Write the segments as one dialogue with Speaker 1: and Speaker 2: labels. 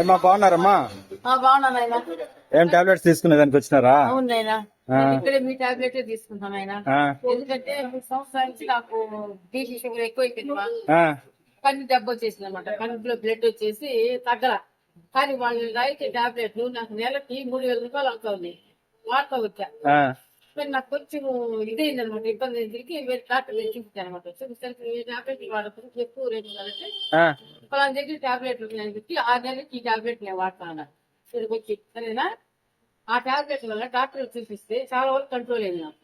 Speaker 1: ఏమా బాగున్నారమ్మా?
Speaker 2: బాగున్నానైనా.
Speaker 1: ఏం టాబ్లెట్స్ తీసుకునేదానికి వచ్చినారా?
Speaker 2: అవునైనా, ఇక్కడే మీ టాబ్లెట్ తీసుకుంటాను ఆయన. ఎందుకంటే 3 సంవత్సరాల నుంచి నాకు బీపీ షుగర్ ఎక్కువ అయిపోయింది. కన్ను దెబ్బ వచ్చేసింది అనమాట. కన్నులో బ్లడ్ వచ్చేసి తగ్గల. కానీ వాళ్ళు రాయితే టాబ్లెట్లు నాకు నెలకి 3000 రూపాయలు అవుతుంది. వాడుతూ వచ్చా. కానీ నాకు కొంచెం ఇదైంది అనమాట, ఇబ్బంది అయింది. వేరే డాక్టర్ చూపించాను అనమాట. చూపిస్తే టాబ్లెట్లు వాడతాను ఎక్కువ రేటు కాబట్టి పలానా దగ్గర టాబ్లెట్లు ఉన్నాయని చెప్పి 6 నెలలకి ఈ టాబ్లెట్ నేను వాడతాను. ఇక్కడికి వచ్చి సరేనా, ఆ టాబ్లెట్ వల్ల డాక్టర్ చూపిస్తే చాలా వరకు కంట్రోల్ అయింది. నాకు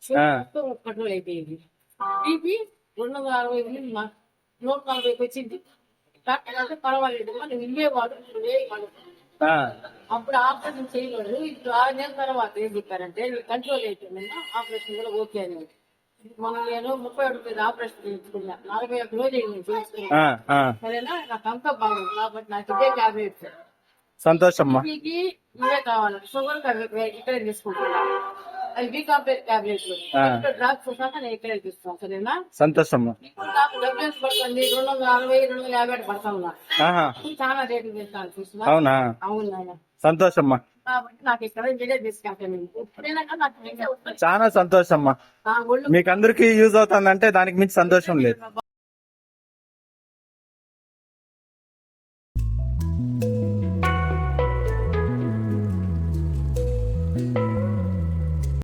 Speaker 2: షుగర్ కంట్రోల్ అయిపోయింది. బీపీ 260 140కి వచ్చింది. డాక్టర్ అంటే పర్వాలేదు, నువ్వు ఇవే వాడు, నువ్వే వాడు. అప్పుడు ఆపరేషన్ చేయలేదు. ఇప్పుడు 6 నెలల తర్వాత ఏం చెప్పారంటే నీకు కంట్రోల్ అయిపోయింది, ఆపరేషన్ కూడా ఓకే అని. మనం నేను 31 ఆపరేషన్ చేయించుకున్నా, 41 రోజులు నేను చేయించుకున్నా. సరేనా, నాకు అంతా బాగుంది కాబట్టి నాకు ఇదే టాబ్లెట్స్.
Speaker 1: సంతోషమ్మా.
Speaker 2: ఇవే కావాలి, షుగర్ ఇక్కడే తీసుకుంటున్నా. అది బీ కాంప్లెక్స్ టాబ్లెట్లు డ్రాప్స్ వచ్చాక నేను ఇక్కడే తీస్తాను. సరేనా,
Speaker 1: సంతోషమ్మా.
Speaker 2: ఇప్పుడు నాకు డబ్బులు పడుతుంది 260 250 పడతా ఉన్నా. చాలా రేట్లు తీస్తాను చూస్తున్నా.
Speaker 1: అవునా?
Speaker 2: అవును నాయన,
Speaker 1: సంతోషమ్మా.
Speaker 2: కాబట్టి నాకు ఇక్కడ ఇదే తీసుకెళ్తాను. ఎప్పుడైనా కానీ నాకు
Speaker 1: చాలా సంతోషమ్మా. మీకు అందరికి యూజ్ అవుతుందంటే దానికి మించి సంతోషం లేదు.